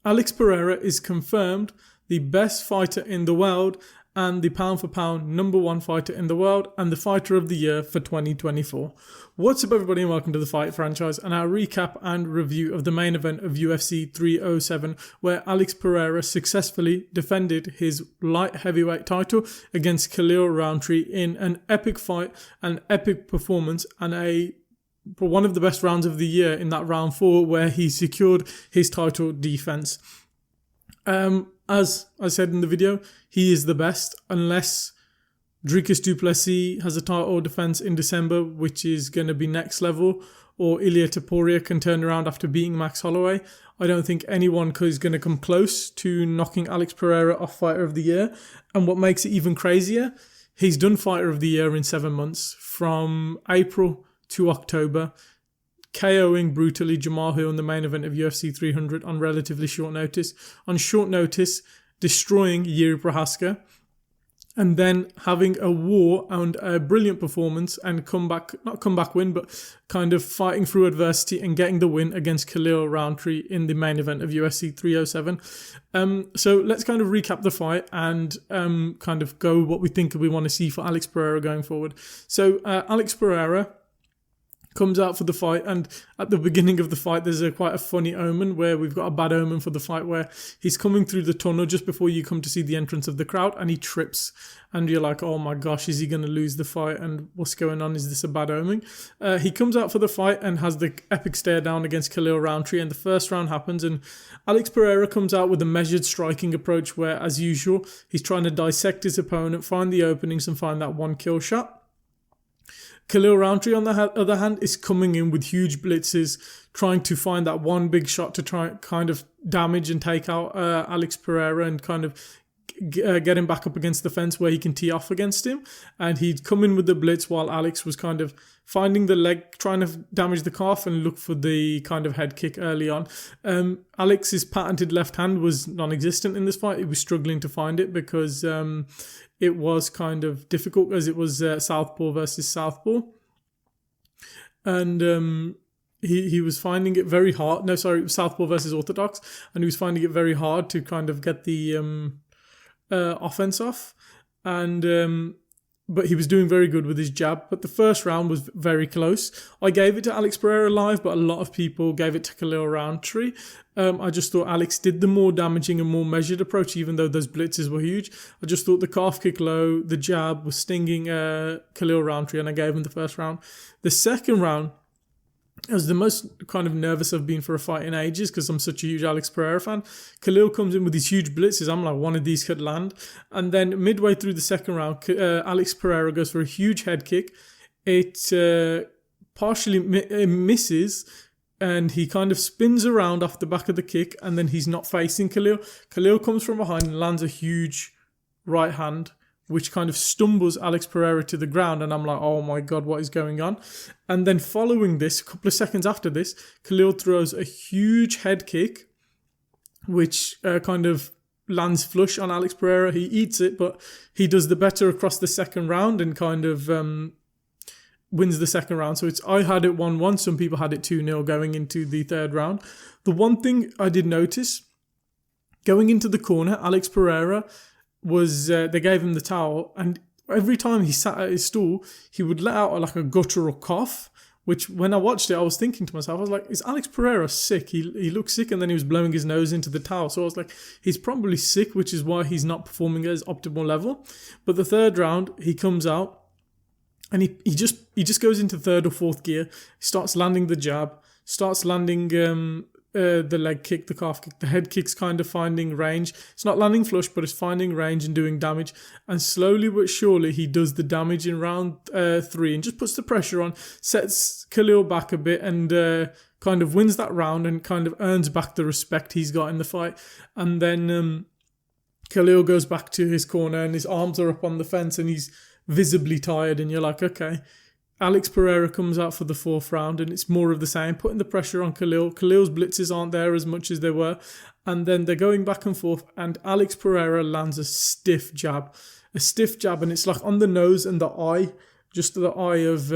Alex Pereira is confirmed the best fighter in the world and the pound for pound #1 fighter in the world and the fighter of the year for 2024. What's up everybody and welcome to the Fight Franchise and our recap and review of the main event of UFC 307 where Alex Pereira successfully defended his light heavyweight title against Kalil Roundtree in an epic fight, an epic performance and one of the best rounds of the year in that round 4 where he secured his title defense. As I said in the video, he is the best unless Dricus du Plessis has a title defense in December, which is going to be next level, or Ilia Topuria can turn around after beating Max Holloway. I don't think anyone is going to come close to knocking Alex Pereira off Fighter of the Year. And what makes it even crazier, he's done Fighter of the Year in 7 months, from April to October, KOing brutally Jamal Hill in the main event of UFC 300 on relatively short notice. On short notice, destroying Yuri Prohaska, and then having a war and a brilliant performance and not comeback win, but kind of fighting through adversity and getting the win against Kalil Roundtree in the main event of UFC 307. So let's kind of recap the fight and kind of go what we think we want to see for Alex Pereira going forward. So Alex Pereira comes out for the fight, and at the beginning of the fight there's quite a funny omen where we've got a bad omen for the fight where he's coming through the tunnel just before you come to see the entrance of the crowd and he trips and you're like, oh my gosh, is he going to lose the fight and what's going on, is this a bad omen? He comes out for the fight and has the epic stare down against Kalil Roundtree, and the first round happens and Alex Pereira comes out with a measured striking approach where, as usual, he's trying to dissect his opponent, find the openings and find that one kill shot. Kalil Roundtree, on the other hand, is coming in with huge blitzes, trying to find that one big shot to try kind of damage and take out Alex Pereira and kind of get him back up against the fence where he can tee off against him. And he'd come in with the blitz while Alex was kind of finding the leg, trying to damage the calf and look for the kind of head kick early on. Alex's patented left hand was non-existent in this fight. He was struggling to find it because it was kind of difficult as it was southpaw versus southpaw. And he was finding it very hard. No, sorry, it was southpaw versus orthodox. And he was finding it very hard to kind of get the offense off. And but he was doing very good with his jab. But the first round was very close. I gave it to Alex Pereira live, but a lot of people gave it to Kalil Roundtree. I just thought Alex did the more damaging and more measured approach, even though those blitzes were huge. I just thought the calf kick low, the jab was stinging Kalil Roundtree, and I gave him the first round. The second round, I was the most kind of nervous I've been for a fight in ages because I'm such a huge Alex Pereira fan. Kalil comes in with these huge blitzes. I'm like, one of these could land. And then midway through the second round, Alex Pereira goes for a huge head kick. It partially misses, and he kind of spins around off the back of the kick, and then he's not facing Kalil. Kalil comes from behind and lands a huge right hand, which kind of stumbles Alex Pereira to the ground. And I'm like, oh my God, what is going on? And then following this, a couple of seconds after this, Kalil throws a huge head kick, which kind of lands flush on Alex Pereira. He eats it, but he does the better across the second round and kind of wins the second round. So I had it 1-1. Some people had it 2-0 going into the third round. The one thing I did notice, going into the corner, Alex Pereira was they gave him the towel, and every time he sat at his stool, he would let out like a guttural cough, which when I watched it, I was thinking to myself, I was like, is Alex Pereira sick? He looked sick, and then he was blowing his nose into the towel. So I was like, he's probably sick, which is why he's not performing at his optimal level. But the third round, he comes out, and he just goes into third or fourth gear, starts landing the jab, starts landing the leg kick, the calf kick, the head kick's kind of finding range. It's not landing flush, but it's finding range and doing damage. And slowly but surely, he does the damage in round 3 and just puts the pressure on, sets Kalil back a bit and kind of wins that round and kind of earns back the respect he's got in the fight. And then Kalil goes back to his corner and his arms are up on the fence and he's visibly tired. And you're like, okay. Alex Pereira comes out for the fourth round and it's more of the same, putting the pressure on Kalil. Kalil's blitzes aren't there as much as they were. And then they're going back and forth and Alex Pereira lands a stiff jab. And it's like on the nose and the eye, just the eye of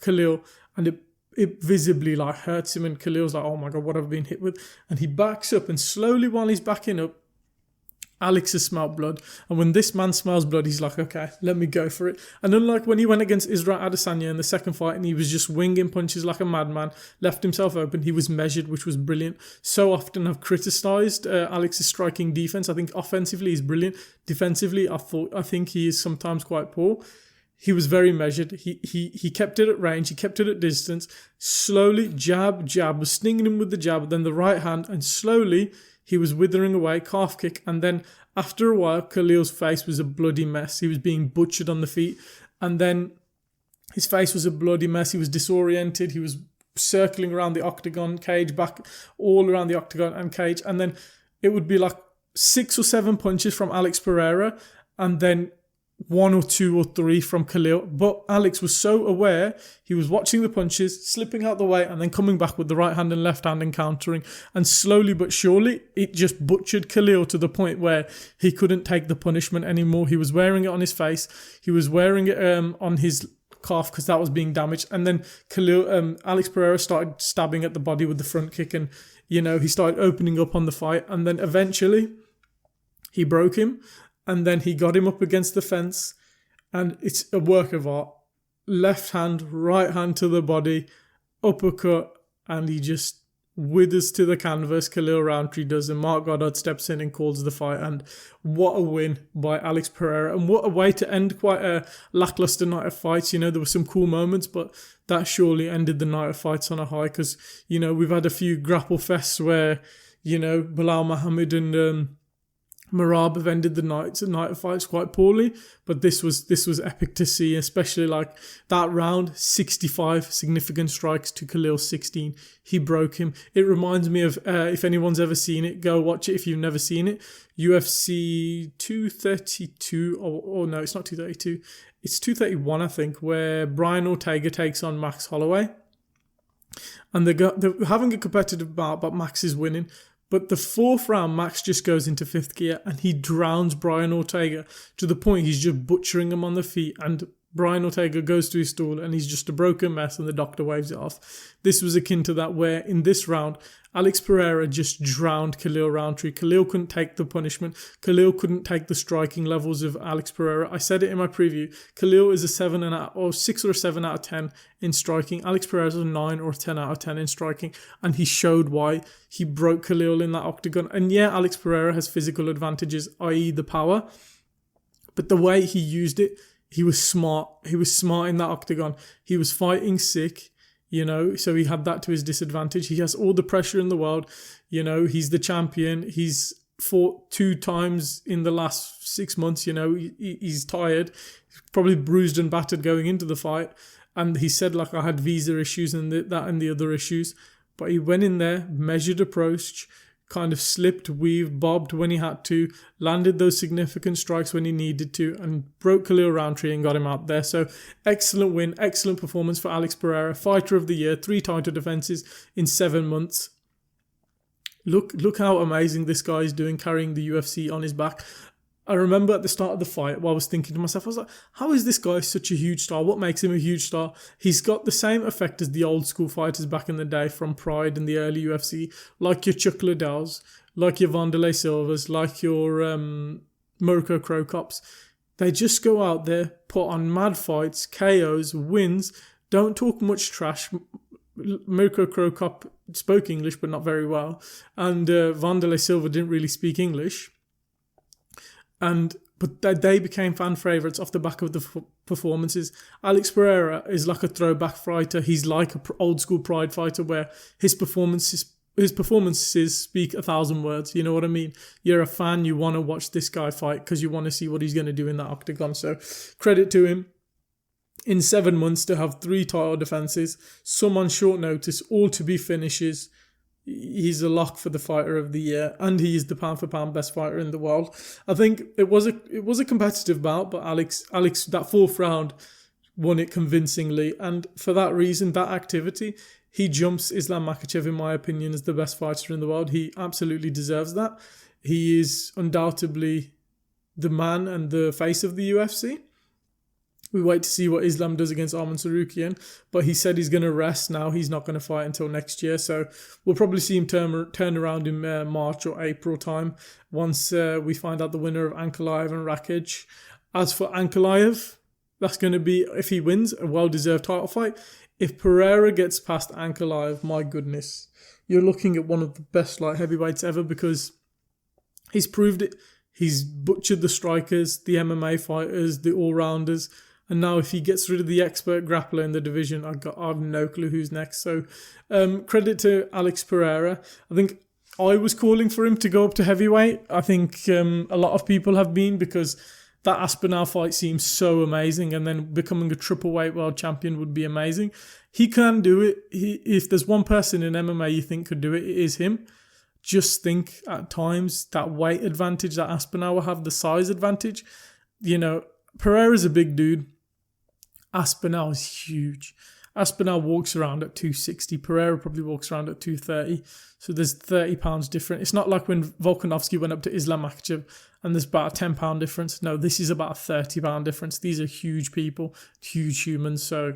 Kalil. And it visibly like hurts him, and Kalil's like, oh my god, what have I been hit with? And he backs up, and slowly while he's backing up, Alex has smelled blood. And when this man smells blood, he's like, okay, let me go for it. And unlike when he went against Israel Adesanya in the second fight and he was just winging punches like a madman, left himself open, he was measured, which was brilliant. So often I've criticised Alex's striking defense. I think offensively he's brilliant. Defensively, I think he is sometimes quite poor. He was very measured. He kept it at range. He kept it at distance. Slowly, jab, was stinging him with the jab, then the right hand, and slowly he was withering away, calf kick, and then after a while, Kalil's face was a bloody mess. He was being butchered on the feet, and then his face was a bloody mess. He was disoriented. He was circling around the octagon, cage, back all around the octagon and cage, and then it would be like 6 or 7 punches from Alex Pereira, and then 1 or 2 or 3 from Kalil. But Alex was so aware, he was watching the punches, slipping out the way, and then coming back with the right hand and left hand and countering. And slowly but surely, it just butchered Kalil to the point where he couldn't take the punishment anymore. He was wearing it on his face. He was wearing it on his calf because that was being damaged. And then Alex Pereira started stabbing at the body with the front kick, and he started opening up on the fight. And then eventually, he broke him. And then he got him up against the fence, and it's a work of art. Left hand, right hand to the body, uppercut, and he just withers to the canvas. Kalil Roundtree does, and Mark Goddard steps in and calls the fight. And what a win by Alex Pereira, and what a way to end quite a lackluster night of fights. There were some cool moments, but that surely ended the night of fights on a high, because we've had a few grapple fests where Bilal Muhammad and Marab have ended the night of fights quite poorly, but this was epic to see, especially like that round, 65 significant strikes to Kalil's 16. He broke him. It reminds me of, if anyone's ever seen it, go watch it if you've never seen it, UFC 232, or no, it's not 232, it's 231 I think, where Brian Ortega takes on Max Holloway, and they're having a competitive bout, but Max is winning. But the 4th round, Max just goes into 5th gear and he drowns Brian Ortega to the point he's just butchering him on the feet. And Brian Ortega goes to his stool and he's just a broken mess, and the doctor waves it off. This was akin to that, where in this round, Alex Pereira just drowned Kalil Roundtree. Kalil couldn't take the punishment. Kalil couldn't take the striking levels of Alex Pereira. I said it in my preview. Kalil is a 6 or 7 out of 10 in striking. Alex Pereira is a 9 or 10 out of 10 in striking. And he showed why. He broke Kalil in that octagon. And yeah, Alex Pereira has physical advantages, i.e. the power. But the way he used it, he was smart. He was smart in that octagon. He was fighting sick, so he had that to his disadvantage. He has all the pressure in the world. He's the champion. He's fought 2 times in the last 6 months. He's tired. He's probably bruised and battered going into the fight. And he said, I had visa issues and that and the other issues. But he went in there, measured approach, kind of slipped, weaved, bobbed when he had to, landed those significant strikes when he needed to, and broke Kalil Roundtree and got him out there. So excellent win, excellent performance for Alex Pereira, fighter of the year, 3 title defenses in 7 months. Look how amazing this guy is doing, carrying the UFC on his back. I remember at the start of the fight, while I was thinking to myself, I was like, how is this guy such a huge star? What makes him a huge star? He's got the same effect as the old school fighters back in the day from Pride and the early UFC, like your Chuck Liddells, like your Wanderlei Silvas, like your Mirko Cro Cops. They just go out there, put on mad fights, KOs, wins, don't talk much trash. Mirko Cro Cop spoke English, but not very well. And Wanderlei Silva didn't really speak English. But they became fan favourites off the back of the performances. Alex Pereira is like a throwback fighter. He's like an old school Pride fighter where his performances speak 1,000 words. You know what I mean? You're a fan. You want to watch this guy fight because you want to see what he's going to do in that octagon. So credit to him. In 7 months to have 3 title defences, some on short notice, all to be finishes. He's a lock for the fighter of the year, and he is the pound for pound best fighter in the world. I think it was a competitive bout, but Alex that 4th round won it convincingly, and for that reason, that activity, he jumps Islam Makhachev in my opinion as the best fighter in the world. He absolutely deserves that. He is undoubtedly the man and the face of the UFC. We wait to see what Islam does against Arman Sarukian, but he said he's going to rest now. He's not going to fight until next year, so we'll probably see him turn around in March or April time once we find out the winner of Ankalaev and Rakic. As for Ankalaev, that's going to be, if he wins, a well-deserved title fight. If Pereira gets past Ankalaev, my goodness, you're looking at one of the best light heavyweights ever, because he's proved it. He's butchered the strikers, the MMA fighters, the all-rounders. And now if he gets rid of the expert grappler in the division, I have no clue who's next. So credit to Alex Pereira. I think I was calling for him to go up to heavyweight. I think a lot of people have been, because that Aspinall fight seems so amazing, and then becoming a triple weight world champion would be amazing. He can do it. If there's one person in MMA you think could do it, it is him. Just think at times that weight advantage that Aspinall will have, the size advantage. You know, Pereira's a big dude. Aspinall is huge. Aspinall walks around at 260. Pereira probably walks around at 230. So there's 30 pounds different. It's not like when Volkanovski went up to Islam Makhachev and there's about a 10 pound difference. No, this is about a 30 pound difference. These are huge people, huge humans. So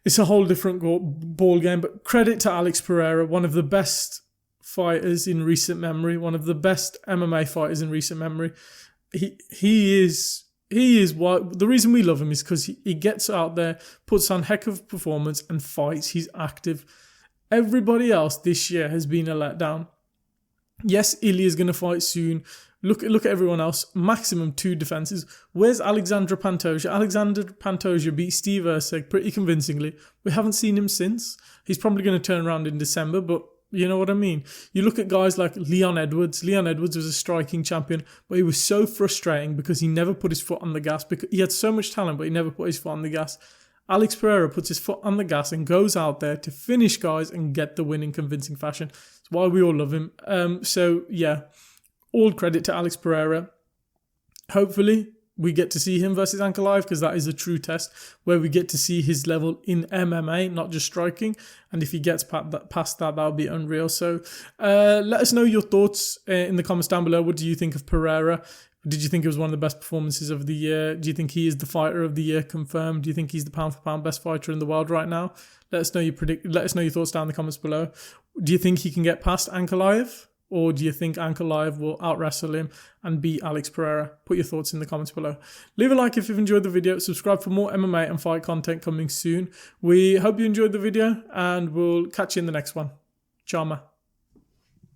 it's a whole different ball game. But credit to Alex Pereira, one of the best fighters in recent memory, one of the best MMA fighters in recent memory. He is what the reason we love him is because he gets out there, puts on heck of performance and fights. He's active. Everybody else this year has been a letdown. Yes, Ilya is going to fight soon. Look at everyone else. Maximum 2 defenses. Where's Alexander Pantoja? Alexander Pantoja beat Steve Erceg pretty convincingly. We haven't seen him since. He's probably going to turn around in December, but you know what I mean? You look at guys like Leon Edwards. Leon Edwards was a striking champion, but he was so frustrating because he never put his foot on the gas. Because he had so much talent, but he never put his foot on the gas. Alex Pereira puts his foot on the gas and goes out there to finish guys and get the win in convincing fashion. That's why we all love him. So, yeah, all credit to Alex Pereira. Hopefully, we get to see him versus Ankalaev, because that is a true test where we get to see his level in MMA, not just striking. And if he gets past that, that'll be unreal. So let us know your thoughts in the comments down below. What do you think of Pereira? Did you think it was one of the best performances of the year? Do you think he is the fighter of the year confirmed? Do you think he's the pound for pound best fighter in the world right now? Let us know your thoughts down in the comments below. Do you think he can get past Ankalaev? Or do you think Ankalaev will out-wrestle him and beat Alex Pereira? Put your thoughts in the comments below. Leave a like if you've enjoyed the video. Subscribe for more MMA and fight content coming soon. We hope you enjoyed the video, and we'll catch you in the next one. Ciao, ma.